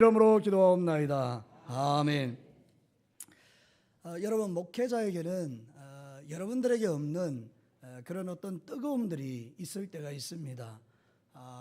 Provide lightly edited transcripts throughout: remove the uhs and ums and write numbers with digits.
이름으로 기도하옵나이다. 아멘. 여러분, 목회자에게는 여러분들에게 없는 그런 어떤 뜨거움들이 있을 때가 있습니다.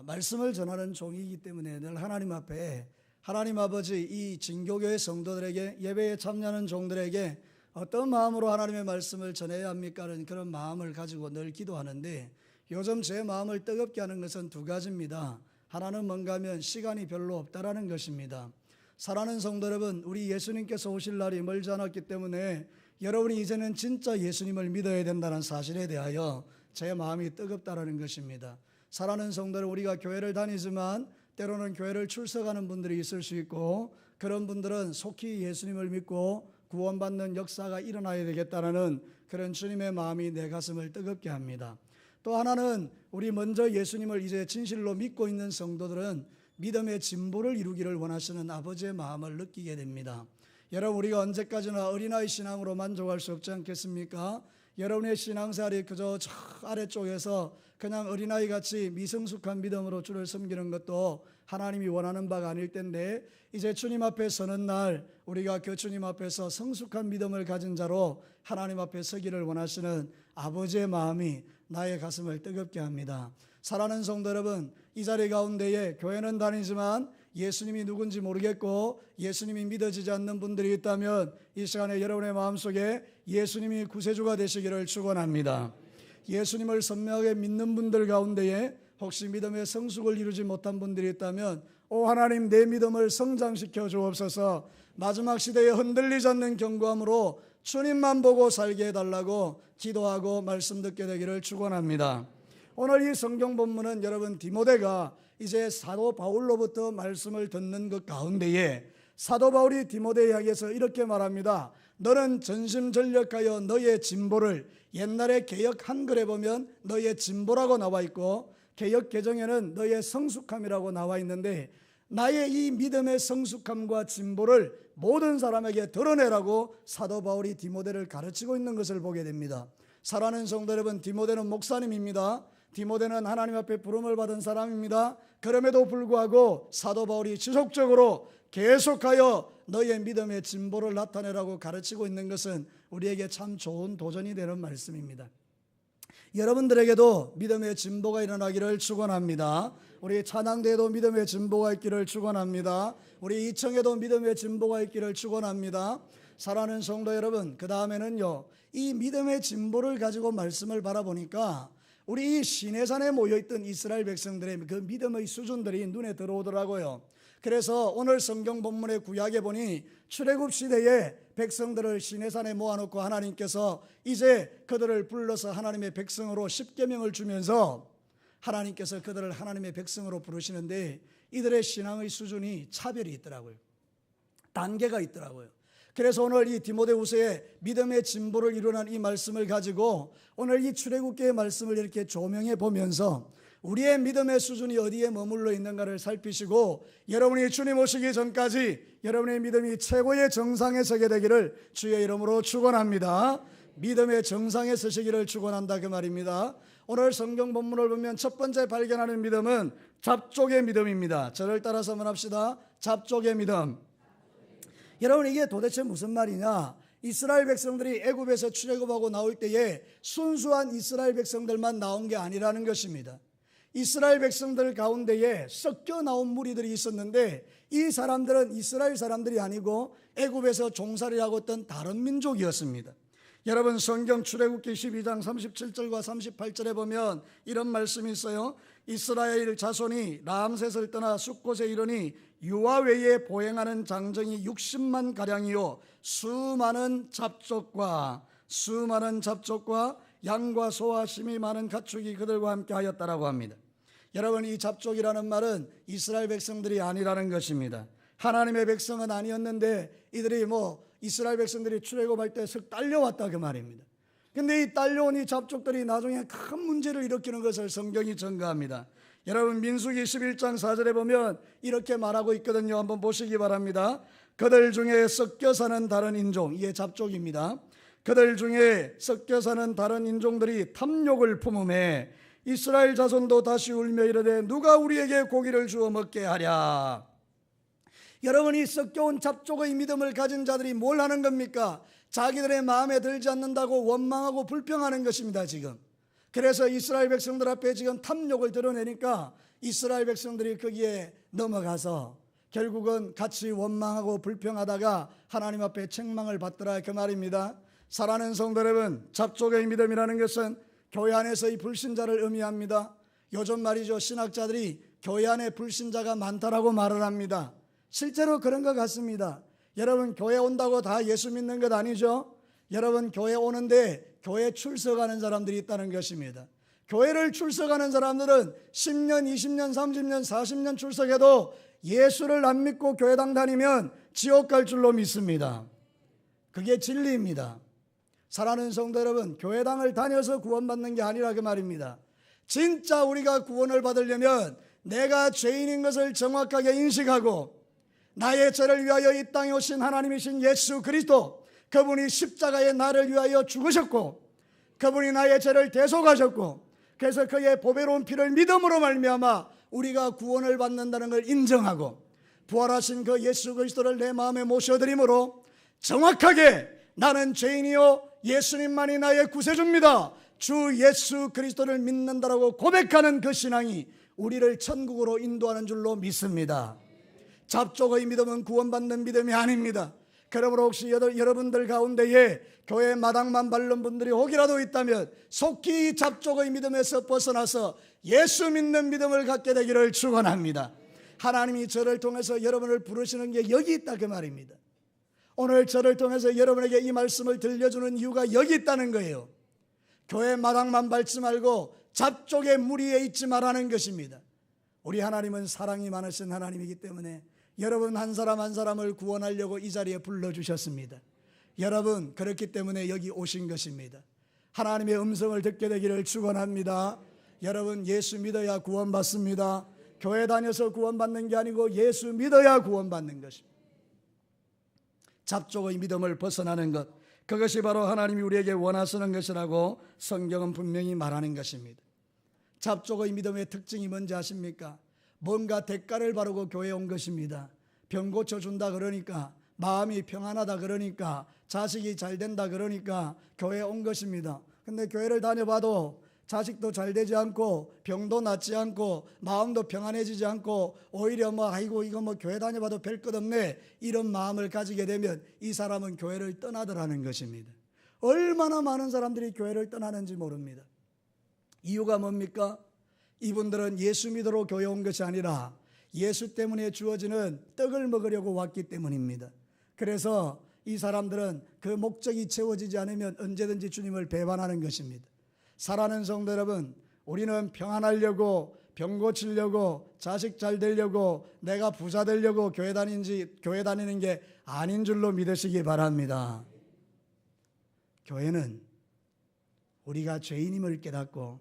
말씀을 전하는 종이기 때문에 늘 하나님 앞에 하나님 아버지 이 진교교회 성도들에게, 예배에 참여하는 종들에게 어떤 마음으로 하나님의 말씀을 전해야 합니까? 하는 그런 마음을 가지고 늘 기도하는데, 요즘 제 마음을 뜨겁게 하는 것은 두 가지입니다. 하나는 뭔가 하면 시간이 별로 없다라는 것입니다. 사랑하는 성도 여러분, 우리 예수님께서 오실 날이 멀지 않았기 때문에 여러분이 이제는 진짜 예수님을 믿어야 된다는 사실에 대하여 제 마음이 뜨겁다라는 것입니다. 사랑하는 성도 여러분, 우리가 교회를 다니지만 때로는 교회를 출석하는 분들이 있을 수 있고, 그런 분들은 속히 예수님을 믿고 구원받는 역사가 일어나야 되겠다는 그런 주님의 마음이 내 가슴을 뜨겁게 합니다. 또 하나는 우리 먼저 예수님을 이제 진실로 믿고 있는 성도들은 믿음의 진보를 이루기를 원하시는 아버지의 마음을 느끼게 됩니다. 여러분, 우리가 언제까지나 어린아이 신앙으로 만족할 수 없지 않겠습니까? 여러분의 신앙생활이 그저 저 아래쪽에서 그냥 어린아이같이 미성숙한 믿음으로 주를 섬기는 것도 하나님이 원하는 바가 아닐 텐데, 이제 주님 앞에 서는 날 우리가 그 주님 앞에서 성숙한 믿음을 가진 자로 하나님 앞에 서기를 원하시는 아버지의 마음이 나의 가슴을 뜨겁게 합니다. 사랑하는 성도 여러분, 이 자리 가운데에 교회는 다니지만 예수님이 누군지 모르겠고 예수님이 믿어지지 않는 분들이 있다면 이 시간에 여러분의 마음속에 예수님이 구세주가 되시기를 축원합니다. 예수님을 선명하게 믿는 분들 가운데에 혹시 믿음의 성숙을 이루지 못한 분들이 있다면, 오 하나님, 내 믿음을 성장시켜 주옵소서. 마지막 시대에 흔들리지 않는 견고함으로 주님만 보고 살게 해달라고 기도하고 말씀 듣게 되기를 축원합니다. 오늘 이 성경 본문은 여러분, 디모데가 이제 사도 바울로부터 말씀을 듣는 것 가운데에 사도 바울이 디모데에게서 이렇게 말합니다. 너는 전심전력하여 너의 진보를, 옛날에 개역 한글에 보면 너의 진보라고 나와 있고 개역 개정에는 너의 성숙함이라고 나와 있는데, 나의 이 믿음의 성숙함과 진보를 모든 사람에게 드러내라고 사도 바울이 디모데를 가르치고 있는 것을 보게 됩니다. 사랑하는 성도 여러분, 디모데는 목사님입니다. 디모데는 하나님 앞에 부름을 받은 사람입니다. 그럼에도 불구하고 사도 바울이 지속적으로 계속하여 너의 믿음의 진보를 나타내라고 가르치고 있는 것은 우리에게 참 좋은 도전이 되는 말씀입니다. 여러분들에게도 믿음의 진보가 일어나기를 축원합니다. 우리 찬양대에도 믿음의 진보가 있기를 축원합니다. 우리 이청에도 믿음의 진보가 있기를 축원합니다. 사랑하는 성도 여러분, 그 다음에는요, 이 믿음의 진보를 가지고 말씀을 바라보니까 우리 이 시내산에 모여있던 이스라엘 백성들의 그 믿음의 수준들이 눈에 들어오더라고요. 그래서 오늘 성경 본문의 구약에 보니 출애굽 시대에 백성들을 시내산에 모아놓고 하나님께서 이제 그들을 불러서 하나님의 백성으로 십계명을 주면서 하나님께서 그들을 하나님의 백성으로 부르시는데, 이들의 신앙의 수준이 차별이 있더라고요. 단계가 있더라고요. 그래서 오늘 이 디모데후서의 믿음의 진보를 이루는 이 말씀을 가지고 오늘 이 출애굽기의 말씀을 이렇게 조명해 보면서 우리의 믿음의 수준이 어디에 머물러 있는가를 살피시고, 여러분이 주님 오시기 전까지 여러분의 믿음이 최고의 정상에 서게 되기를 주의 이름으로 축원합니다. 믿음의 정상에 서시기를 축원한다, 그 말입니다. 오늘 성경 본문을 보면 첫 번째 발견하는 믿음은 잡족의 믿음입니다. 저를 따라서 한번 합시다. 잡족의 믿음. 여러분, 이게 도대체 무슨 말이냐? 이스라엘 백성들이 애굽에서 출애굽하고 나올 때에 순수한 이스라엘 백성들만 나온 게 아니라는 것입니다. 이스라엘 백성들 가운데에 섞여 나온 무리들이 있었는데, 이 사람들은 이스라엘 사람들이 아니고 애굽에서 종살이 하고 있던 다른 민족이었습니다. 여러분, 성경 출애굽기 12장 37절과 38절에 보면 이런 말씀이 있어요. 이스라엘 자손이 람셋을 떠나 숫곳에 이르니 유아 외에 보행하는 장정이 60만 가량이요 수많은 잡족과 양과 소와 심이 많은 가축이 그들과 함께 하였다라고 합니다. 여러분, 이 잡족이라는 말은 이스라엘 백성들이 아니라는 것입니다. 하나님의 백성은 아니었는데 이들이 이스라엘 백성들이 출애굽할 때 슥 딸려왔다, 그 말입니다. 근데 이 딸려온 이 잡족들이 나중에 큰 문제를 일으키는 것을 성경이 증거합니다. 여러분, 민수기 11장 4절에 보면 이렇게 말하고 있거든요. 한번 보시기 바랍니다. 그들 중에 섞여 사는 다른 인종, 이게 잡족입니다. 그들 중에 섞여 사는 다른 인종들이 탐욕을 품음에 이스라엘 자손도 다시 울며 이르되 누가 우리에게 고기를 주어 먹게 하랴. 여러분이 섞여온 잡족의 믿음을 가진 자들이 뭘 하는 겁니까? 자기들의 마음에 들지 않는다고 원망하고 불평하는 것입니다. 지금 그래서 이스라엘 백성들 앞에 지금 탐욕을 드러내니까 이스라엘 백성들이 거기에 넘어가서 결국은 같이 원망하고 불평하다가 하나님 앞에 책망을 받더라 그 말입니다. 사랑하는 성도 여러분, 잡족의 믿음이라는 것은 교회 안에서의 불신자를 의미합니다. 요즘 말이죠, 신학자들이 교회 안에 불신자가 많다라고 말을 합니다. 실제로 그런 것 같습니다. 여러분, 교회 온다고 다 예수 믿는 것 아니죠? 여러분, 교회 오는데 교회 출석하는 사람들이 있다는 것입니다. 교회를 출석하는 사람들은 10년, 20년, 30년, 40년 출석해도 예수를 안 믿고 교회당 다니면 지옥 갈 줄로 믿습니다. 그게 진리입니다. 사랑하는 성도 여러분, 교회당을 다녀서 구원받는 게 아니라 그 말입니다. 진짜 우리가 구원을 받으려면 내가 죄인인 것을 정확하게 인식하고 나의 죄를 위하여 이 땅에 오신 하나님이신 예수 그리스도, 그분이 십자가에 나를 위하여 죽으셨고 그분이 나의 죄를 대속하셨고 그래서 그의 보배로운 피를 믿음으로 말미암아 우리가 구원을 받는다는 걸 인정하고 부활하신 그 예수 그리스도를 내 마음에 모셔드림으로 정확하게 나는 죄인이요 예수님만이 나의 구세주입니다, 주 예수 그리스도를 믿는다라고 고백하는 그 신앙이 우리를 천국으로 인도하는 줄로 믿습니다. 잡족의 믿음은 구원받는 믿음이 아닙니다. 그러므로 혹시 여러분들 가운데에 교회 마당만 밟는 분들이 혹이라도 있다면 속히 잡족의 믿음에서 벗어나서 예수 믿는 믿음을 갖게 되기를 축원합니다. 하나님이 저를 통해서 여러분을 부르시는 게 여기 있다 그 말입니다. 오늘 저를 통해서 여러분에게 이 말씀을 들려주는 이유가 여기 있다는 거예요. 교회 마당만 밟지 말고 잡족의 무리에 있지 말라는 것입니다. 우리 하나님은 사랑이 많으신 하나님이기 때문에 여러분 한 사람 한 사람을 구원하려고 이 자리에 불러주셨습니다. 여러분 그렇기 때문에 여기 오신 것입니다. 하나님의 음성을 듣게 되기를 축원합니다. 여러분 예수 믿어야 구원받습니다. 교회 다녀서 구원받는 게 아니고 예수 믿어야 구원받는 것입니다. 잡족의 믿음을 벗어나는 것, 그것이 바로 하나님이 우리에게 원하시는 것이라고 성경은 분명히 말하는 것입니다. 잡족의 믿음의 특징이 뭔지 아십니까? 뭔가 대가를 바르고 교회에 온 것입니다. 병 고쳐준다 그러니까, 마음이 평안하다 그러니까, 자식이 잘 된다 그러니까 교회에 온 것입니다. 근데 교회를 다녀봐도 자식도 잘 되지 않고 병도 낫지 않고 마음도 평안해지지 않고 오히려 아이고 이거 교회 다녀봐도 별 것 없네 이런 마음을 가지게 되면 이 사람은 교회를 떠나더라는 것입니다. 얼마나 많은 사람들이 교회를 떠나는지 모릅니다. 이유가 뭡니까? 이분들은 예수 믿으러 교회 온 것이 아니라 예수 때문에 주어지는 떡을 먹으려고 왔기 때문입니다. 그래서 이 사람들은 그 목적이 채워지지 않으면 언제든지 주님을 배반하는 것입니다. 사랑하는 성도 여러분, 우리는 평안하려고, 병 고치려고, 자식 잘 되려고, 내가 부자 되려고 교회 다니는 게 아닌 줄로 믿으시기 바랍니다. 교회는 우리가 죄인임을 깨닫고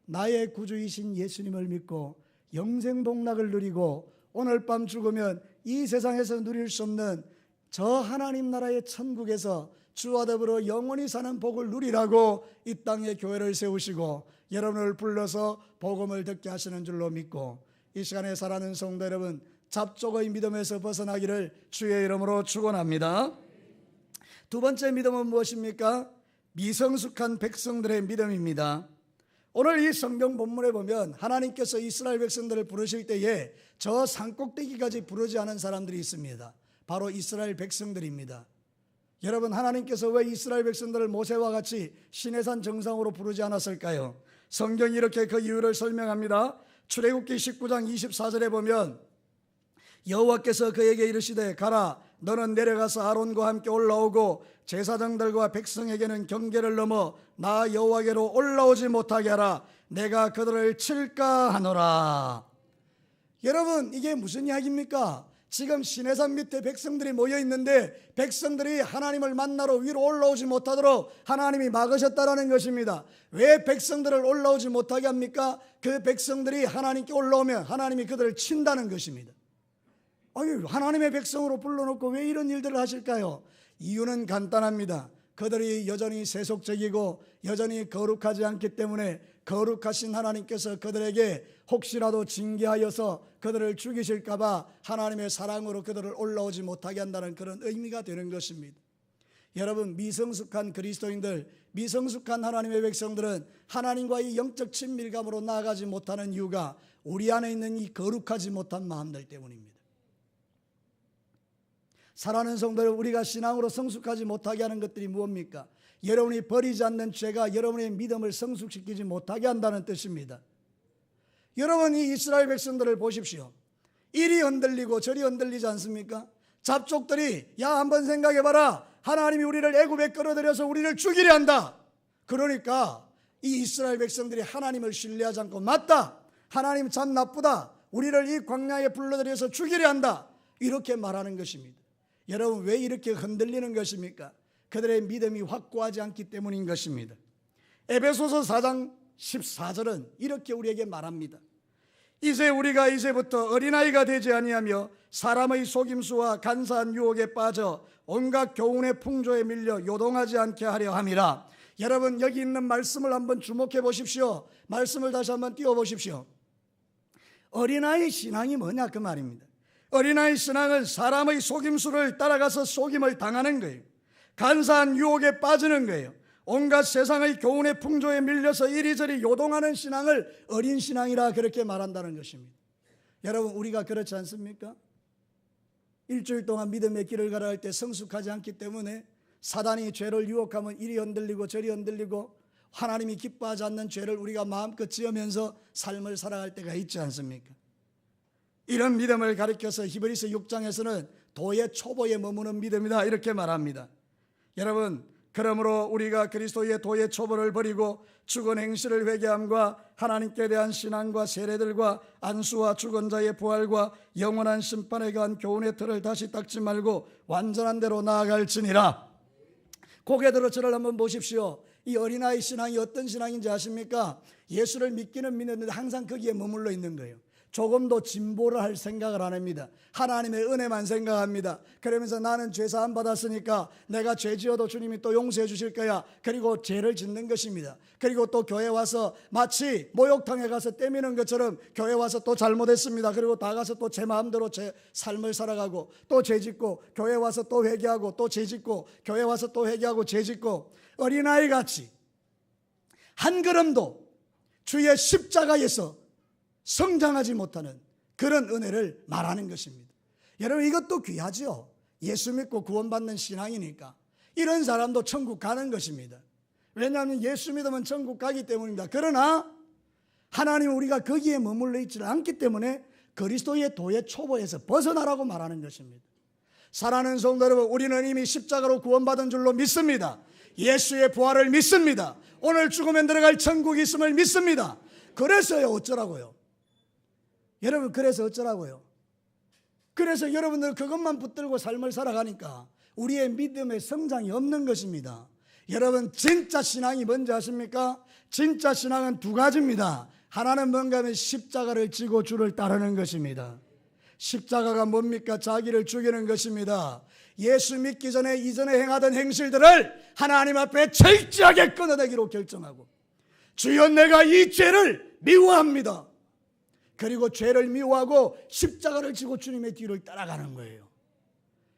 나의 구주이신 예수님을 믿고 영생 복락을 누리고 오늘 밤 죽으면 이 세상에서 누릴 수 없는 저 하나님 나라의 천국에서 주와 더불어 영원히 사는 복을 누리라고 이 땅에 교회를 세우시고 여러분을 불러서 복음을 듣게 하시는 줄로 믿고 이 시간에 살아가는 성도 여러분, 잡족의 믿음에서 벗어나기를 주의 이름으로 축원합니다. 두 번째 믿음은 무엇입니까? 미성숙한 백성들의 믿음입니다. 오늘 이 성경 본문에 보면 하나님께서 이스라엘 백성들을 부르실 때에 저 산꼭대기까지 부르지 않은 사람들이 있습니다. 바로 이스라엘 백성들입니다. 여러분, 하나님께서 왜 이스라엘 백성들을 모세와 같이 시내산 정상으로 부르지 않았을까요? 성경이 이렇게 그 이유를 설명합니다. 출애굽기 19장 24절에 보면 여호와께서 그에게 이르시되 가라, 너는 내려가서 아론과 함께 올라오고 제사장들과 백성에게는 경계를 넘어 나 여호와께로 올라오지 못하게 하라. 내가 그들을 칠까 하노라. 여러분, 이게 무슨 이야기입니까? 지금 시내산 밑에 백성들이 모여 있는데 백성들이 하나님을 만나러 위로 올라오지 못하도록 하나님이 막으셨다라는 것입니다. 왜 백성들을 올라오지 못하게 합니까? 그 백성들이 하나님께 올라오면 하나님이 그들을 친다는 것입니다. 아니, 하나님의 백성으로 불러놓고 왜 이런 일들을 하실까요? 이유는 간단합니다. 그들이 여전히 세속적이고 여전히 거룩하지 않기 때문에 거룩하신 하나님께서 그들에게 혹시라도 징계하여서 그들을 죽이실까 봐 하나님의 사랑으로 그들을 올라오지 못하게 한다는 그런 의미가 되는 것입니다. 여러분, 미성숙한 그리스도인들, 미성숙한 하나님의 백성들은 하나님과의 영적 친밀감으로 나아가지 못하는 이유가 우리 안에 있는 이 거룩하지 못한 마음들 때문입니다. 사랑하는 성도들, 우리가 신앙으로 성숙하지 못하게 하는 것들이 무엇입니까? 여러분이 버리지 않는 죄가 여러분의 믿음을 성숙시키지 못하게 한다는 뜻입니다. 여러분, 이 이스라엘 백성들을 보십시오. 이리 흔들리고 저리 흔들리지 않습니까? 잡족들이 야 한번 생각해봐라, 하나님이 우리를 애굽에 끌어들여서 우리를 죽이려 한다. 그러니까 이 이스라엘 백성들이 하나님을 신뢰하지 않고 맞다, 하나님 참 나쁘다, 우리를 이 광야에 불러들여서 죽이려 한다, 이렇게 말하는 것입니다. 여러분, 왜 이렇게 흔들리는 것입니까? 그들의 믿음이 확고하지 않기 때문인 것입니다. 에베소서 4장 14절은 이렇게 우리에게 말합니다. 이제 우리가 이제부터 어린아이가 되지 아니하며 사람의 속임수와 간사한 유혹에 빠져 온갖 교훈의 풍조에 밀려 요동하지 않게 하려 함이라. 여러분, 여기 있는 말씀을 한번 주목해 보십시오. 말씀을 다시 한번 띄워 보십시오. 어린아이 신앙이 뭐냐 그 말입니다. 어린아이 신앙은 사람의 속임수를 따라가서 속임을 당하는 거예요. 간사한 유혹에 빠지는 거예요. 온갖 세상의 교훈의 풍조에 밀려서 이리저리 요동하는 신앙을 어린 신앙이라 그렇게 말한다는 것입니다. 여러분, 우리가 그렇지 않습니까? 일주일 동안 믿음의 길을 가라 할 때 성숙하지 않기 때문에 사단이 죄를 유혹하면 이리 흔들리고 저리 흔들리고 하나님이 기뻐하지 않는 죄를 우리가 마음껏 지으면서 삶을 살아갈 때가 있지 않습니까? 이런 믿음을 가리켜서 히브리서 6장에서는 도의 초보에 머무는 믿음이다 이렇게 말합니다. 여러분, 그러므로 우리가 그리스도의 도의 초보를 버리고 죽은 행실을 회개함과 하나님께 대한 신앙과 세례들과 안수와 죽은 자의 부활과 영원한 심판에 관한 교훈의 틀을 다시 닦지 말고 완전한 대로 나아갈지니라. 고개 들어 저를 한번 보십시오. 이 어린아이 신앙이 어떤 신앙인지 아십니까? 예수를 믿기는 믿는데 항상 거기에 머물러 있는 거예요. 조금도 진보를 할 생각을 안 합니다. 하나님의 은혜만 생각합니다. 그러면서 나는 죄 사함 받았으니까 내가 죄 지어도 주님이 또 용서해 주실 거야. 그리고 죄를 짓는 것입니다. 그리고 또 교회 와서 마치 목욕탕에 가서 떼미는 것처럼 교회 와서 또 잘못했습니다. 그리고 다 가서 또 제 마음대로 제 삶을 살아가고 또 죄 짓고 교회 와서 또 회개하고 또 죄 짓고 교회 와서 또 회개하고 죄 짓고 어린아이 같이 한 걸음도 주의 십자가에서 성장하지 못하는 그런 은혜를 말하는 것입니다. 여러분, 이것도 귀하죠. 예수 믿고 구원받는 신앙이니까 이런 사람도 천국 가는 것입니다. 왜냐하면 예수 믿으면 천국 가기 때문입니다. 그러나 하나님은 우리가 거기에 머물러 있지 않기 때문에 그리스도의 도의 초보에서 벗어나라고 말하는 것입니다. 사랑하는 성도 여러분, 우리는 이미 십자가로 구원받은 줄로 믿습니다. 예수의 부활을 믿습니다. 오늘 죽으면 들어갈 천국이 있음을 믿습니다. 그래서요, 어쩌라고요? 여러분, 그래서 어쩌라고요? 그래서 여러분들 그것만 붙들고 삶을 살아가니까 우리의 믿음의 성장이 없는 것입니다. 여러분, 진짜 신앙이 뭔지 아십니까? 진짜 신앙은 두 가지입니다. 하나는 뭔가 하면 십자가를 지고 주를 따르는 것입니다. 십자가가 뭡니까? 자기를 죽이는 것입니다. 예수 믿기 전에 이전에 행하던 행실들을 하나님 앞에 철저하게 끊어내기로 결정하고, 주여 내가 이 죄를 미워합니다. 그리고 죄를 미워하고 십자가를 지고 주님의 뒤를 따라가는 거예요.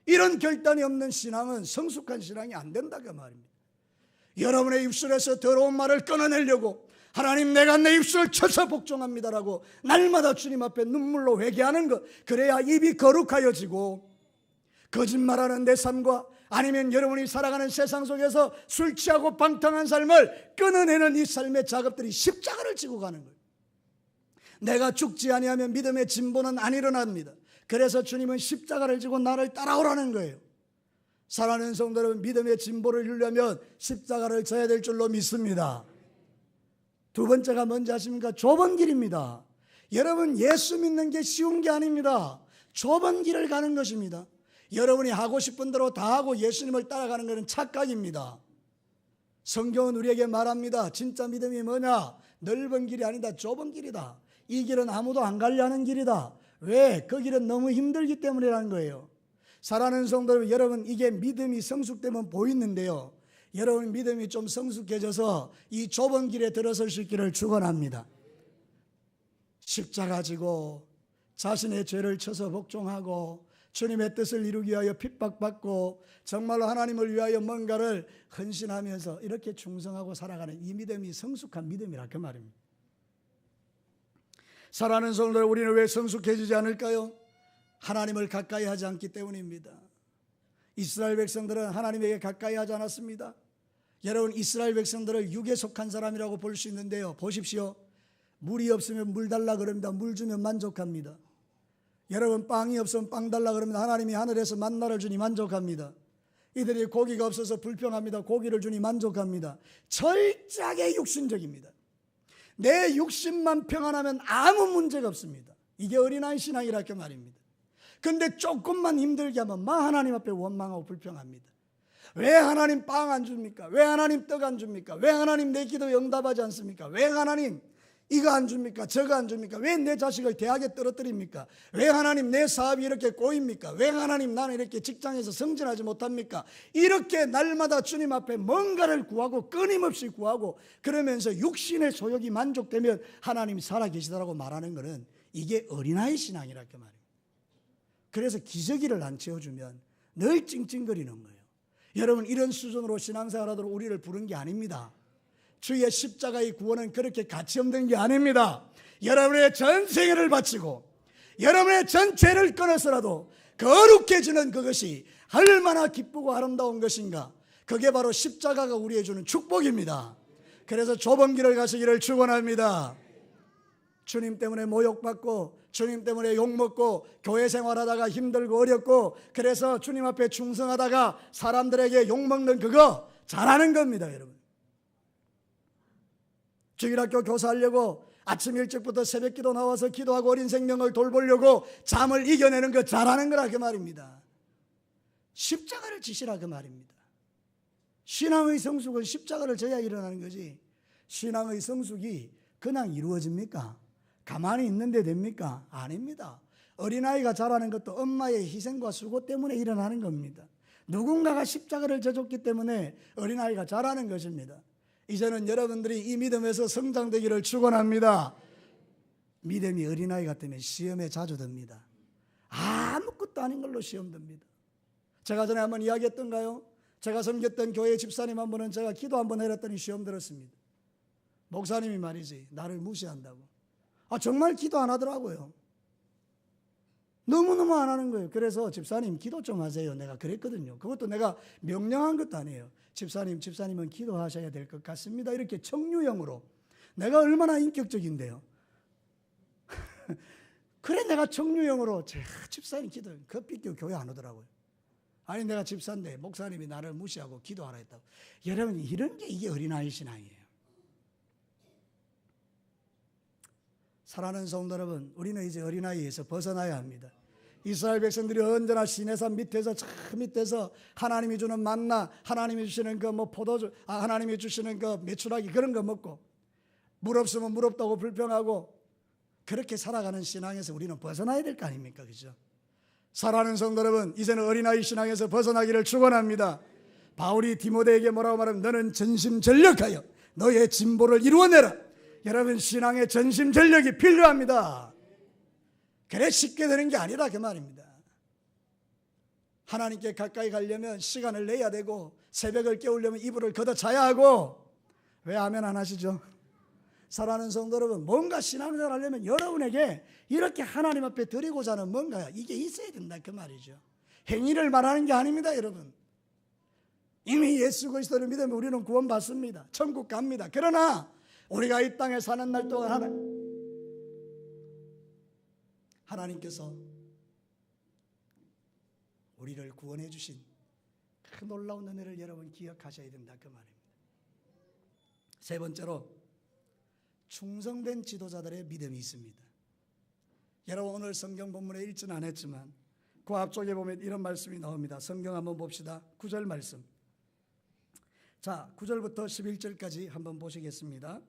이런 결단이 없는 신앙은 성숙한 신앙이 안 된다 그 말입니다. 여러분의 입술에서 더러운 말을 끊어내려고 하나님 내가 내 입술을 쳐서 복종합니다라고 날마다 주님 앞에 눈물로 회개하는 것, 그래야 입이 거룩하여지고 거짓말하는 내 삶과 아니면 여러분이 살아가는 세상 속에서 술 취하고 방탕한 삶을 끊어내는 이 삶의 작업들이 십자가를 지고 가는 거예요. 내가 죽지 아니하면 믿음의 진보는 안 일어납니다. 그래서 주님은 십자가를 지고 나를 따라오라는 거예요. 사랑하는 성도 여러분, 믿음의 진보를 이루려면 십자가를 져야 될 줄로 믿습니다. 두 번째가 뭔지 아십니까? 좁은 길입니다. 여러분, 예수 믿는 게 쉬운 게 아닙니다. 좁은 길을 가는 것입니다. 여러분이 하고 싶은 대로 다 하고 예수님을 따라가는 것은 착각입니다. 성경은 우리에게 말합니다. 진짜 믿음이 뭐냐? 넓은 길이 아니다, 좁은 길이다. 이 길은 아무도 안 가려 하는 길이다. 왜? 그 길은 너무 힘들기 때문이라는 거예요. 사랑하는 성도 여러분, 이게 믿음이 성숙되면 보이는데요, 여러분 믿음이 좀 성숙해져서 이 좁은 길에 들어설 수 있기를 축원합니다. 십자가 지고 자신의 죄를 쳐서 복종하고 주님의 뜻을 이루기 위하여 핍박받고 정말로 하나님을 위하여 뭔가를 헌신하면서 이렇게 충성하고 살아가는 이 믿음이 성숙한 믿음이라 그 말입니다. 사랑하는 성도들, 우리는 왜 성숙해지지 않을까요? 하나님을 가까이 하지 않기 때문입니다. 이스라엘 백성들은 하나님에게 가까이 하지 않았습니다. 여러분, 이스라엘 백성들을 육에 속한 사람이라고 볼 수 있는데요, 보십시오. 물이 없으면 물 달라 그럽니다. 물 주면 만족합니다. 여러분, 빵이 없으면 빵 달라 그럽니다. 하나님이 하늘에서 만나를 주니 만족합니다. 이들이 고기가 없어서 불평합니다. 고기를 주니 만족합니다. 철저하게 육신적입니다. 내 육신만 평안하면 아무 문제가 없습니다. 이게 어린아이 신앙이라 그 말입니다. 근데 조금만 힘들게 하면 막 하나님 앞에 원망하고 불평합니다. 왜 하나님 빵 안 줍니까? 왜 하나님 떡 안 줍니까? 왜 하나님 내 기도에 응답하지 않습니까? 왜 하나님 이거 안 줍니까? 저거 안 줍니까? 왜 내 자식을 대학에 떨어뜨립니까? 왜 하나님 내 사업이 이렇게 꼬입니까? 왜 하나님 나는 이렇게 직장에서 승진하지 못합니까? 이렇게 날마다 주님 앞에 뭔가를 구하고 끊임없이 구하고 그러면서 육신의 소욕이 만족되면 하나님이 살아계시다라고 말하는 것은 이게 어린아이 신앙이라 그 말입니다. 그래서 기저귀를 안 채워주면 늘 찡찡거리는 거예요. 여러분, 이런 수준으로 신앙생활하도록 우리를 부른 게 아닙니다. 주의 십자가의 구원은 그렇게 가치 없는 게 아닙니다. 여러분의 전생애를 바치고 여러분의 전체를 끊어서라도 거룩해지는 그것이 얼마나 기쁘고 아름다운 것인가. 그게 바로 십자가가 우리에게 주는 축복입니다. 그래서 좁은 길을 가시기를 축원합니다. 주님 때문에 모욕받고 주님 때문에 욕먹고 교회 생활하다가 힘들고 어렵고 그래서 주님 앞에 충성하다가 사람들에게 욕먹는 그거 잘하는 겁니다. 여러분, 주일학교 교사하려고 아침 일찍부터 새벽기도 나와서 기도하고 어린 생명을 돌보려고 잠을 이겨내는 거 잘하는 거라 그 말입니다. 십자가를 지시라 그 말입니다. 신앙의 성숙은 십자가를 져야 일어나는 거지, 신앙의 성숙이 그냥 이루어집니까? 가만히 있는데 됩니까? 아닙니다. 어린아이가 자라는 것도 엄마의 희생과 수고 때문에 일어나는 겁니다. 누군가가 십자가를 져줬기 때문에 어린아이가 자라는 것입니다. 이제는 여러분들이 이 믿음에서 성장되기를 축원합니다. 믿음이 어린아이 같으면 시험에 자주 듭니다. 아무것도 아닌 걸로 시험 듭니다. 제가 전에 한번 이야기했던가요? 제가 섬겼던 교회 집사님 한 분은 제가 기도 한번 해랬더니 시험 들었습니다. 목사님이 말이지 나를 무시한다고. 정말 기도 안 하더라고요. 너무너무 안 하는 거예요. 그래서 집사님 기도 좀 하세요, 내가 그랬거든요. 그것도 내가 명령한 것도 아니에요. 집사님은 기도하셔야 될 것 같습니다. 이렇게 청유형으로. 내가 얼마나 인격적인데요. 그래, 내가 청유형으로 집사님 기도, 그 삐끼고 교회 안 오더라고요. 아니, 내가 집사인데 목사님이 나를 무시하고 기도하라 했다고. 여러분, 이런 게 이게 어린아이 신앙이에요. 사랑하는 성도 여러분, 우리는 이제 어린아이에서 벗어나야 합니다. 이스라엘 백성들이 언제나 시내산 밑에서 저 밑에서 하나님이 주는 만나, 하나님이 주시는 그 포도주, 하나님이 주시는 그 메추라기 그런 거 먹고 물 없으면 물 없다고 불평하고 그렇게 살아가는 신앙에서 우리는 벗어나야 될 거 아닙니까? 그죠? 사랑하는 성도 여러분, 이제는 어린아이 신앙에서 벗어나기를 축원합니다. 바울이 디모데에게 뭐라고 말하면 너는 전심전력하여 너의 진보를 이루어내라. 여러분, 신앙에 전심전력이 필요합니다. 그래 쉽게 되는 게 아니라 그 말입니다. 하나님께 가까이 가려면 시간을 내야 되고 새벽을 깨우려면 이불을 걷어 자야 하고. 왜 아멘 안 하시죠? 사랑하는 성도 여러분, 뭔가 신앙생활 하려면 여러분에게 이렇게 하나님 앞에 드리고자 하는 뭔가 이게 있어야 된다 그 말이죠. 행위를 말하는 게 아닙니다. 여러분, 이미 예수 그리스도를 믿으면 우리는 구원받습니다. 천국 갑니다. 그러나 우리가 이 땅에 사는 날 동안 하나님께서 우리를 구원해 주신 그 놀라운 은혜를 여러분 기억하셔야 된다 그 말입니다. 세 번째로, 충성된 지도자들의 믿음이 있습니다. 여러분, 오늘 성경 본문에 읽지는 않았지만 그 앞쪽에 보면 이런 말씀이 나옵니다. 성경 한번 봅시다. 9절 말씀. 자, 9절부터 11절까지 한번 보시겠습니다.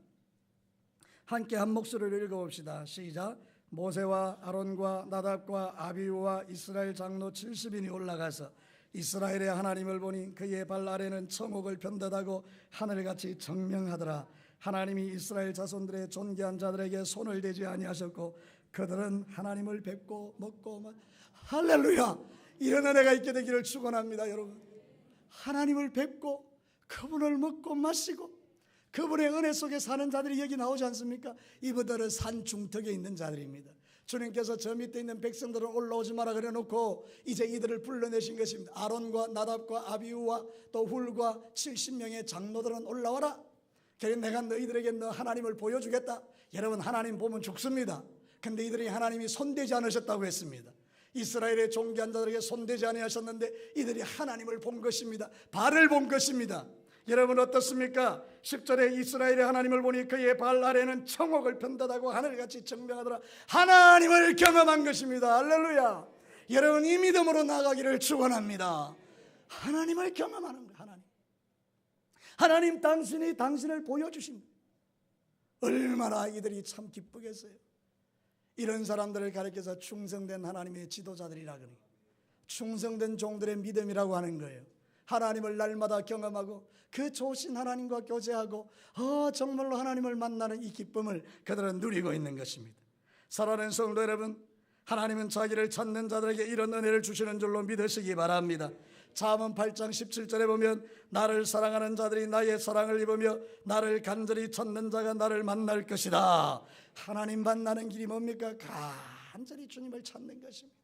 함께 한 목소리로 읽어봅시다. 시작. 모세와 아론과 나답과 아비후와 이스라엘 장로 70인이 올라가서 이스라엘의 하나님을 보니 그의 발 아래는 청옥을 편듯하고 하늘같이 청명하더라. 하나님이 이스라엘 자손들의 존귀한 자들에게 손을 대지 아니하셨고 그들은 하나님을 뵙고 먹고 할렐루야. 이런 은혜가 있게 되기를 축원합니다. 여러분, 하나님을 뵙고 그분을 먹고 마시고 그분의 은혜 속에 사는 자들이 여기 나오지 않습니까? 이분들은 산 중턱에 있는 자들입니다. 주님께서 저 밑에 있는 백성들을 올라오지 마라 그래놓고 이제 이들을 불러내신 것입니다. 아론과 나답과 아비후와 또 훌과 70명의 장로들은 올라와라. 그래 내가 너희들에게 너 하나님을 보여주겠다. 여러분, 하나님 보면 죽습니다. 근데 이들이 하나님이 손대지 않으셨다고 했습니다. 이스라엘의 존귀한 자들에게 손대지 아니하셨는데 이들이 하나님을 본 것입니다. 발을 본 것입니다. 여러분 어떻습니까? 10절에 이스라엘의 하나님을 보니 그의 발 아래는 청옥을 편듯하고 하늘같이 청명하더라. 하나님을 경험한 것입니다. 할렐루야. 여러분, 이 믿음으로 나가기를 축원합니다. 하나님을 경험하는 거예요. 하나님 당신이 당신을 보여주신, 얼마나 이들이 참 기쁘겠어요. 이런 사람들을 가리켜서 충성된 하나님의 지도자들이라 그래요. 충성된 종들의 믿음이라고 하는 거예요. 하나님을 날마다 경험하고 그 좋으신 하나님과 교제하고 정말로 하나님을 만나는 이 기쁨을 그들은 누리고 있는 것입니다. 사랑하는 성도 여러분, 하나님은 자기를 찾는 자들에게 이런 은혜를 주시는 줄로 믿으시기 바랍니다. 잠언 8장 17절에 보면 나를 사랑하는 자들이 나의 사랑을 입으며 나를 간절히 찾는 자가 나를 만날 것이다. 하나님 만나는 길이 뭡니까? 간절히 주님을 찾는 것입니다.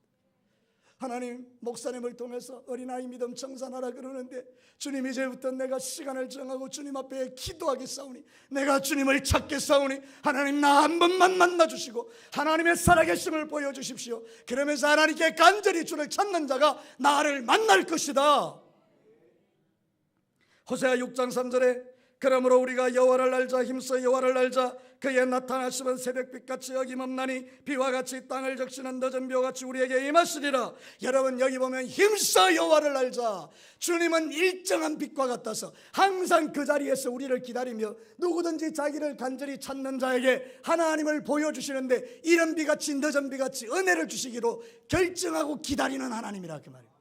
하나님, 목사님을 통해서 어린아이 믿음 청산하라 그러는데 주님, 이제부터 내가 시간을 정하고 주님 앞에 기도하겠사오니 내가 주님을 찾겠사오니 하나님 나 한 번만 만나주시고 하나님의 살아계심을 보여주십시오. 그러면서 하나님께 간절히 주를 찾는 자가 나를 만날 것이다. 호세아 6장 3절에 그러므로 우리가 여호와를 알자, 힘써 여호와를 알자. 그의 나타나심은 새벽빛같이 어김없나니 비와 같이 땅을 적시는 늦은 벼같이 우리에게 임하시리라. 여러분, 여기 보면 힘써 여호와를 알자. 주님은 일정한 빛과 같아서 항상 그 자리에서 우리를 기다리며 누구든지 자기를 간절히 찾는 자에게 하나님을 보여주시는데 이른 비같이 늦은 비같이 은혜를 주시기로 결정하고 기다리는 하나님이라 그 말이에요.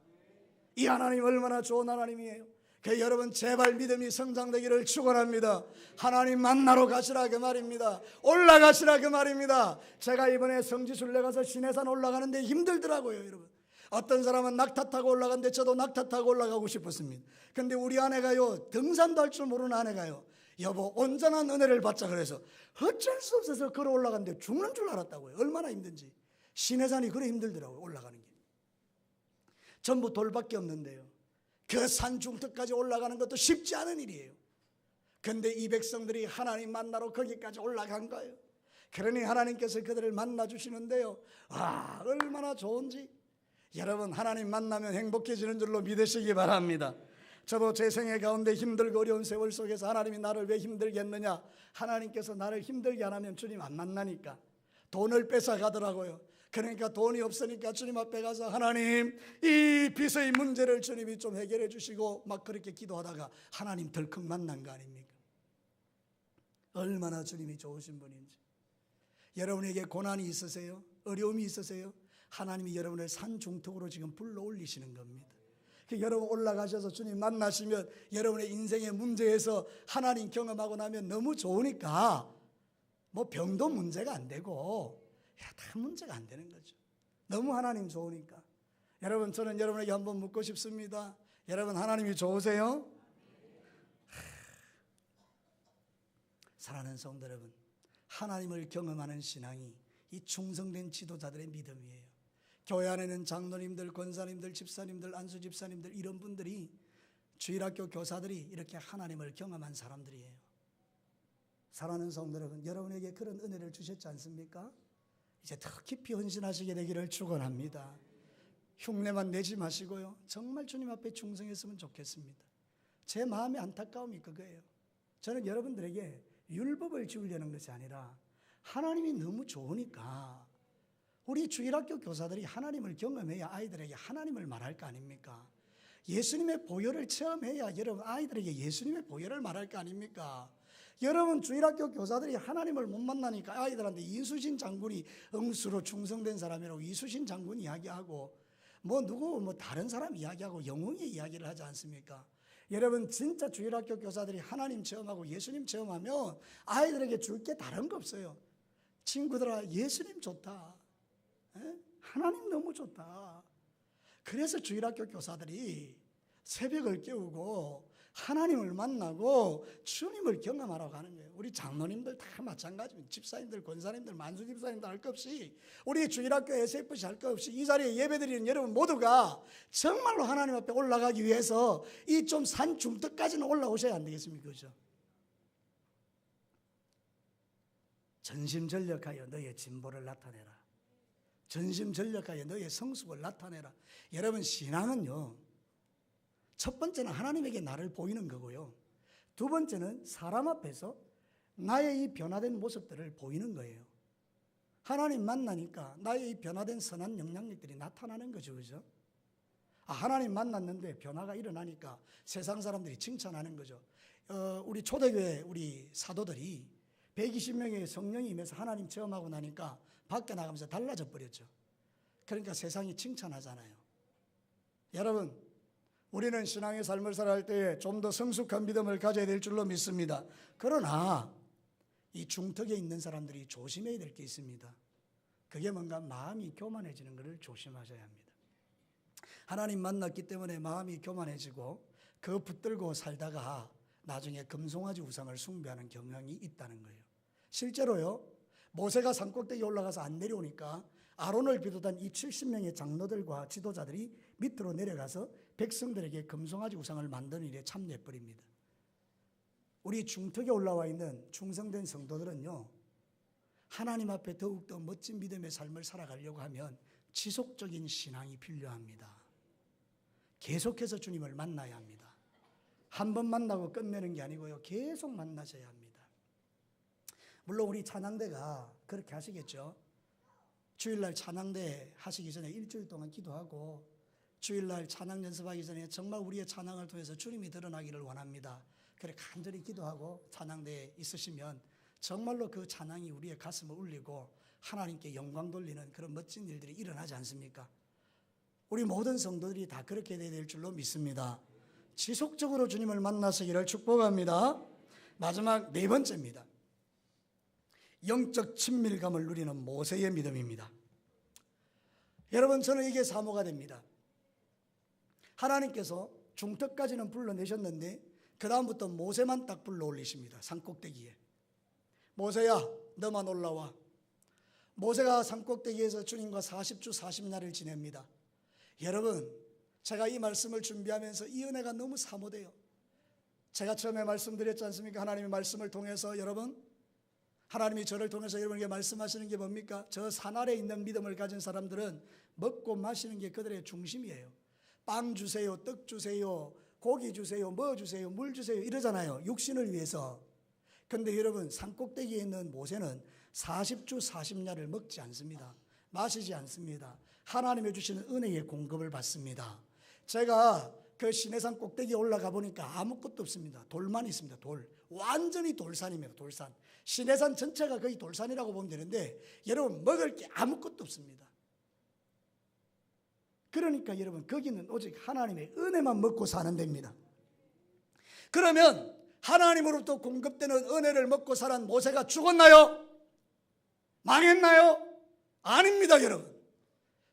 이 하나님 얼마나 좋은 하나님이에요. 여러분, 제발 믿음이 성장되기를 축원합니다. 하나님 만나러 가시라 그 말입니다. 올라가시라 그 말입니다. 제가 이번에 성지순례 가서 시내산 올라가는데 힘들더라고요. 여러분, 어떤 사람은 낙타 타고 올라가는데 저도 낙타 타고 올라가고 싶었습니다. 근데 우리 아내가요, 등산도 할 줄 모르는 아내가요, 여보 온전한 은혜를 받자 그래서 어쩔 수 없어서 걸어 올라갔는데 죽는 줄 알았다고요. 얼마나 힘든지. 시내산이 그래 힘들더라고요. 올라가는 게 전부 돌밖에 없는데요, 그 산 중턱까지 올라가는 것도 쉽지 않은 일이에요. 그런데 이 백성들이 하나님 만나러 거기까지 올라간 거예요. 그러니 하나님께서 그들을 만나주시는데요, 얼마나 좋은지. 여러분, 하나님 만나면 행복해지는 줄로 믿으시기 바랍니다. 저도 제 생애 가운데 힘들고 어려운 세월 속에서 하나님이 나를 왜 힘들게 했느냐, 하나님께서 나를 힘들게 안 하면 주님 안 만나니까 돈을 뺏어 가더라고요. 그러니까 돈이 없으니까 주님 앞에 가서 하나님 이 빚의 문제를 주님이 좀 해결해 주시고 막 그렇게 기도하다가 하나님 덜컥 만난 거 아닙니까? 얼마나 주님이 좋으신 분인지. 여러분에게 고난이 있으세요? 어려움이 있으세요? 하나님이 여러분을 산 중턱으로 지금 불러 올리시는 겁니다. 여러분 올라가셔서 주님 만나시면 여러분의 인생의 문제에서 하나님 경험하고 나면 너무 좋으니까 뭐 병도 문제가 안 되고 다 문제가 안 되는 거죠. 너무 하나님 좋으니까. 여러분, 저는 여러분에게 한번 묻고 싶습니다. 여러분, 하나님이 좋으세요? 사랑하는 성도 여러분, 하나님을 경험하는 신앙이 이 충성된 지도자들의 믿음이에요. 교회 안에는 장로님들, 권사님들, 집사님들, 안수 집사님들, 이런 분들이, 주일학교 교사들이 이렇게 하나님을 경험한 사람들이에요. 사랑하는 성도 여러분, 여러분에게 그런 은혜를 주셨지 않습니까? 이제 더 깊이 헌신하시게 되기를 축원합니다. 흉내만 내지 마시고요, 정말 주님 앞에 충성했으면 좋겠습니다. 제 마음의 안타까움이 그거예요. 저는 여러분들에게 율법을 지우려는 것이 아니라 하나님이 너무 좋으니까 우리 주일학교 교사들이 하나님을 경험해야 아이들에게 하나님을 말할 거 아닙니까? 예수님의 보혈을 체험해야 여러분 아이들에게 예수님의 보혈을 말할 거 아닙니까? 여러분, 주일학교 교사들이 하나님을 못 만나니까 아이들한테 이수신 장군이 응수로 충성된 사람이라고 이수신 장군 이야기하고 누구 다른 사람 이야기하고 영웅의 이야기를 하지 않습니까? 여러분 진짜 주일학교 교사들이 하나님 체험하고 예수님 체험하면 아이들에게 줄 게 다른 거 없어요. 친구들아, 예수님 좋다. 하나님 너무 좋다. 그래서 주일학교 교사들이 새벽을 깨우고 하나님을 만나고 주님을 경험하러 가는 거예요. 우리 장로님들 다 마찬가지입니다. 집사님들, 권사님들, 만수집사님들 할 것 없이, 우리 주일학교 SFC 할 것 없이 이 자리에 예배드리는 여러분 모두가 정말로 하나님 앞에 올라가기 위해서 이 좀 산 중턱까지는 올라오셔야 안 되겠습니까? 그죠? 전심전력하여 너의 진보를 나타내라. 전심전력하여 너의 성숙을 나타내라. 여러분 신앙은요, 첫 번째는 하나님에게 나를 보이는 거고요, 두 번째는 사람 앞에서 나의 이 변화된 모습들을 보이는 거예요. 하나님 만나니까 나의 이 변화된 선한 영향력들이 나타나는 거죠. 그죠? 하나님 만났는데 변화가 일어나니까 세상 사람들이 칭찬하는 거죠. 우리 초대교회 우리 사도들이 120명의 성령이 임해서 하나님 체험하고 나니까 밖에 나가면서 달라져 버렸죠. 그러니까 세상이 칭찬하잖아요. 여러분, 우리는 신앙의 삶을 살아갈 때에 좀 더 성숙한 믿음을 가져야 될 줄로 믿습니다. 그러나 이 중턱에 있는 사람들이 조심해야 될 게 있습니다. 그게 뭔가 마음이 교만해지는 것을 조심하셔야 합니다. 하나님 만났기 때문에 마음이 교만해지고 그 붙들고 살다가 나중에 금송아지 우상을 숭배하는 경향이 있다는 거예요. 실제로요, 모세가 산꼭대기에 올라가서 안 내려오니까 아론을 비롯한 이 70명의 장로들과 지도자들이 밑으로 내려가서 백성들에게 금송아지 우상을 만드는 일에 참여해버립니다. 우리 중턱에 올라와 있는 충성된 성도들은요, 하나님 앞에 더욱더 멋진 믿음의 삶을 살아가려고 하면 지속적인 신앙이 필요합니다. 계속해서 주님을 만나야 합니다. 한 번 만나고 끝내는 게 아니고요, 계속 만나셔야 합니다. 물론 우리 찬양대가 그렇게 하시겠죠. 주일날 찬양대 하시기 전에 일주일 동안 기도하고, 주일날 찬양 연습하기 전에 정말 우리의 찬양을 통해서 주님이 드러나기를 원합니다. 그래 간절히 기도하고 찬양대에 있으시면 정말로 그 찬양이 우리의 가슴을 울리고 하나님께 영광 돌리는 그런 멋진 일들이 일어나지 않습니까? 우리 모든 성도들이 다 그렇게 돼야 될 줄로 믿습니다. 지속적으로 주님을 만나시기를 축복합니다. 마지막 네 번째입니다. 영적 친밀감을 누리는 모세의 믿음입니다. 여러분, 저는 이게 사모가 됩니다. 하나님께서 중턱까지는 불러내셨는데 그 다음부터 모세만 딱 불러 올리십니다. 산꼭대기에. 모세야, 너만 올라와. 모세가 산꼭대기에서 주님과 40주 40날을 지냅니다. 여러분, 제가 이 말씀을 준비하면서 이 은혜가 너무 사모돼요. 제가 처음에 말씀드렸지 않습니까? 하나님의 말씀을 통해서 여러분, 하나님이 저를 통해서 여러분에게 말씀하시는 게 뭡니까? 저 산 아래에 있는 믿음을 가진 사람들은 먹고 마시는 게 그들의 중심이에요. 빵 주세요, 떡 주세요, 고기 주세요, 뭐 주세요, 물 주세요 이러잖아요, 육신을 위해서. 그런데 여러분, 산꼭대기에 있는 모세는 40주 40야를 먹지 않습니다. 마시지 않습니다. 하나님이 주시는 은혜의 공급을 받습니다. 제가 그 시내산 꼭대기에 올라가 보니까 아무것도 없습니다. 돌만 있습니다. 돌. 완전히 돌산입니다. 돌산. 시내산 전체가 거의 돌산이라고 보면 되는데 여러분, 먹을 게 아무것도 없습니다. 그러니까 여러분, 거기는 오직 하나님의 은혜만 먹고 사는 데입니다. 그러면 하나님으로부터 공급되는 은혜를 먹고 살은 모세가 죽었나요? 망했나요? 아닙니다. 여러분,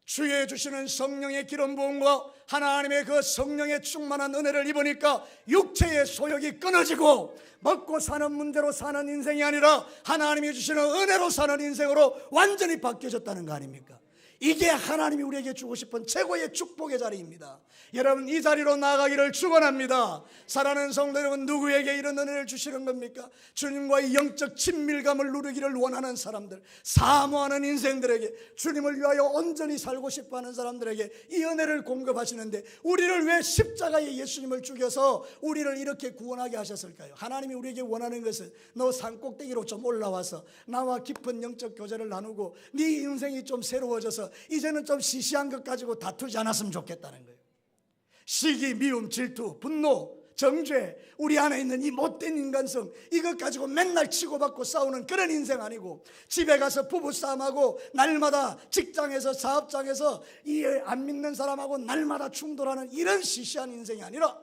주의 주시는 성령의 기름 부음과 하나님의 그 성령의 충만한 은혜를 입으니까 육체의 소욕이 끊어지고 먹고 사는 문제로 사는 인생이 아니라 하나님이 주시는 은혜로 사는 인생으로 완전히 바뀌어졌다는 거 아닙니까? 이게 하나님이 우리에게 주고 싶은 최고의 축복의 자리입니다. 여러분, 이 자리로 나아가기를 축원합니다. 사랑하는 성도 여러분, 누구에게 이런 은혜를 주시는 겁니까? 주님과의 영적 친밀감을 누리기를 원하는 사람들, 사모하는 인생들에게, 주님을 위하여 온전히 살고 싶어하는 사람들에게 이 은혜를 공급하시는데 우리를 왜 십자가에 예수님을 죽여서 우리를 이렇게 구원하게 하셨을까요? 하나님이 우리에게 원하는 것은 너 산꼭대기로 좀 올라와서 나와 깊은 영적 교제를 나누고 네 인생이 좀 새로워져서 이제는 좀 시시한 것 가지고 다투지 않았으면 좋겠다는 거예요. 시기, 미움, 질투, 분노, 정죄, 우리 안에 있는 이 못된 인간성, 이것 가지고 맨날 치고받고 싸우는 그런 인생 아니고, 집에 가서 부부싸움하고 날마다 직장에서 사업장에서 이 안 믿는 사람하고 날마다 충돌하는 이런 시시한 인생이 아니라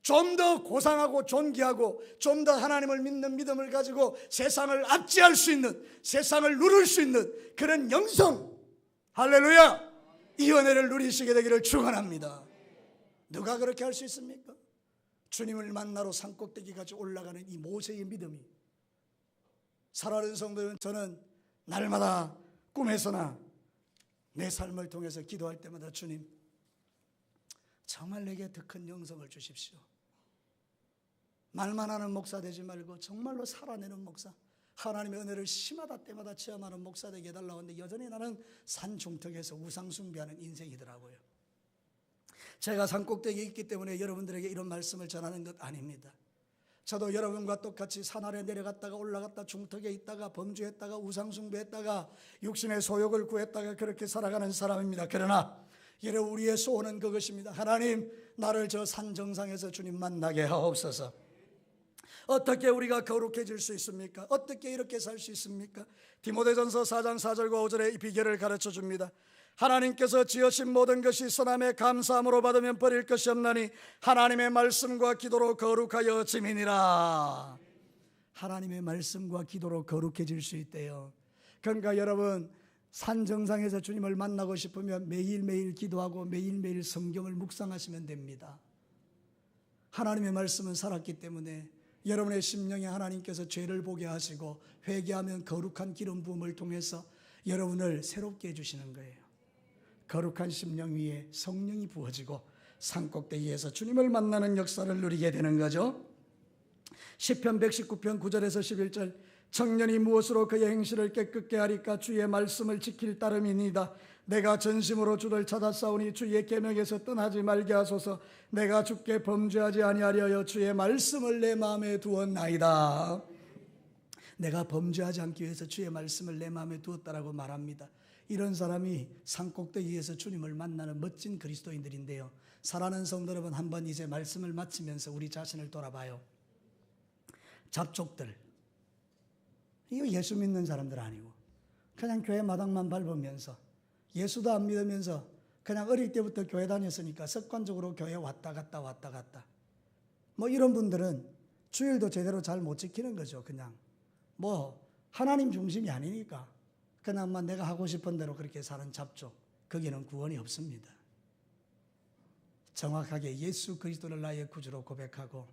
좀 더 고상하고 존귀하고 좀 더 하나님을 믿는 믿음을 가지고 세상을 압제할 수 있는, 세상을 누를 수 있는 그런 영성, 할렐루야, 이 은혜를 누리시게 되기를 축원합니다. 누가 그렇게 할 수 있습니까? 주님을 만나러 산꼭대기까지 올라가는 이 모세의 믿음이, 사랑하는 성도 여러분, 저는 날마다 꿈에서나 내 삶을 통해서 기도할 때마다 주님, 정말 내게 더 큰 영성을 주십시오. 말만 하는 목사 되지 말고 정말로 살아내는 목사, 하나님의 은혜를 시마다 때마다 체험하는 목사 되게 해달라고 하는데, 여전히 나는 산 중턱에서 우상 숭배하는 인생이더라고요. 제가 산꼭대기에 있기 때문에 여러분들에게 이런 말씀을 전하는 것 아닙니다. 저도 여러분과 똑같이 산 아래 내려갔다가 올라갔다 중턱에 있다가 범죄했다가 우상 숭배했다가 육신의 소욕을 구했다가 그렇게 살아가는 사람입니다. 그러나 여러분, 우리의 소원은 그것입니다. 하나님, 나를 저 산 정상에서 주님 만나게 하옵소서. 어떻게 우리가 거룩해질 수 있습니까? 어떻게 이렇게 살 수 있습니까? 디모데전서 4장 4절과 5절에 이 비결을 가르쳐 줍니다. 하나님께서 지으신 모든 것이 선함에 감사함으로 받으면 버릴 것이 없나니 하나님의 말씀과 기도로 거룩하여 지미니라. 하나님의 말씀과 기도로 거룩해질 수 있대요. 그러니까 여러분, 산 정상에서 주님을 만나고 싶으면 매일매일 기도하고 매일매일 성경을 묵상하시면 됩니다. 하나님의 말씀은 살았기 때문에 여러분의 심령에 하나님께서 죄를 보게 하시고 회개하면 거룩한 기름 부음을 통해서 여러분을 새롭게 해주시는 거예요. 거룩한 심령 위에 성령이 부어지고 산꼭대기에서 주님을 만나는 역사를 누리게 되는 거죠. 시편 119편 9절에서 11절, 청년이 무엇으로 그의 행실을 깨끗게 하리까? 주의 말씀을 지킬 따름이니이다. 내가 전심으로 주를 찾아 싸우니 주의 계명에서 떠나지 말게 하소서. 내가 주께 범죄하지 아니하려 주의 말씀을 내 마음에 두었나이다. 내가 범죄하지 않기 위해서 주의 말씀을 내 마음에 두었다라고 말합니다. 이런 사람이 산꼭대기에서 주님을 만나는 멋진 그리스도인들인데요. 사랑하는 성도 여러분, 한번 이제 말씀을 마치면서 우리 자신을 돌아봐요. 잡족들, 이거 예수 믿는 사람들 아니고 그냥 교회 마당만 밟으면서 예수도 안 믿으면서 그냥 어릴 때부터 교회 다녔으니까 습관적으로 교회 왔다 갔다 뭐 이런 분들은 주일도 제대로 잘 못 지키는 거죠. 그냥 뭐 하나님 중심이 아니니까 그냥만 내가 하고 싶은 대로 그렇게 사는 잡족, 거기는 구원이 없습니다. 정확하게 예수 그리스도를 나의 구주로 고백하고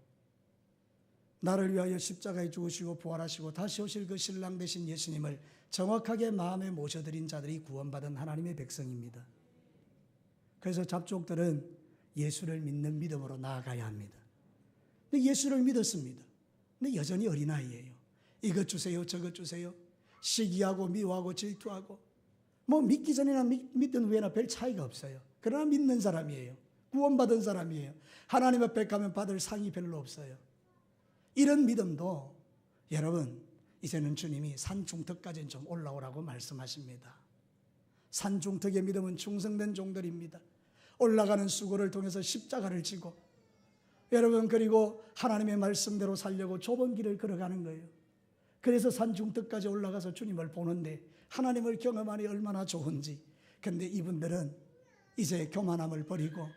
나를 위하여 십자가에 죽으시고 부활하시고 다시 오실 그 신랑 되신 예수님을 정확하게 마음에 모셔드린 자들이 구원받은 하나님의 백성입니다. 그래서 잡족들은 예수를 믿는 믿음으로 나아가야 합니다. 근데 예수를 믿었습니다. 근데 여전히 어린아이예요. 이것 주세요, 저것 주세요. 시기하고 미워하고 질투하고 뭐 믿기 전이나 믿던 후에나 별 차이가 없어요. 그러나 믿는 사람이에요. 구원받은 사람이에요. 하나님 앞에 가면 받을 상이 별로 없어요. 이런 믿음도 여러분, 이제는 주님이 산 중턱까지는 좀 올라오라고 말씀하십니다. 산 중턱의 믿음은 충성된 종들입니다. 올라가는 수고를 통해서 십자가를 지고 여러분, 그리고 하나님의 말씀대로 살려고 좁은 길을 걸어가는 거예요. 그래서 산 중턱까지 올라가서 주님을 보는데 하나님을 경험하니 얼마나 좋은지. 그런데 이분들은 이제 교만함을 버리고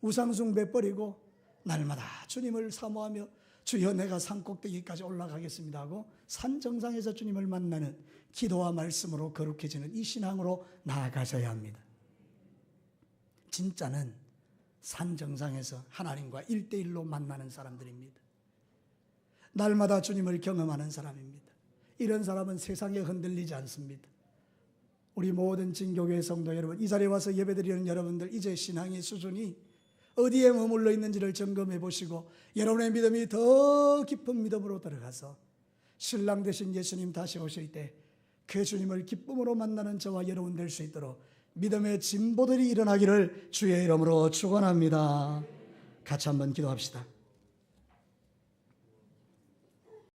우상숭배 버리고 날마다 주님을 사모하며 주여 내가 산꼭대기까지 올라가겠습니다 하고 산 정상에서 주님을 만나는 기도와 말씀으로 거룩해지는 이 신앙으로 나아가셔야 합니다. 진짜는 산 정상에서 하나님과 1대1로 만나는 사람들입니다. 날마다 주님을 경험하는 사람입니다. 이런 사람은 세상에 흔들리지 않습니다. 우리 모든 진교회 성도 여러분, 이 자리에 와서 예배드리는 여러분들, 이제 신앙의 수준이 어디에 머물러 있는지를 점검해 보시고 여러분의 믿음이 더 깊은 믿음으로 들어가서 신랑 되신 예수님 다시 오실 때 그 주님을 기쁨으로 만나는 저와 여러분 될 수 있도록 믿음의 진보들이 일어나기를 주의 이름으로 축원합니다. 같이 한번 기도합시다.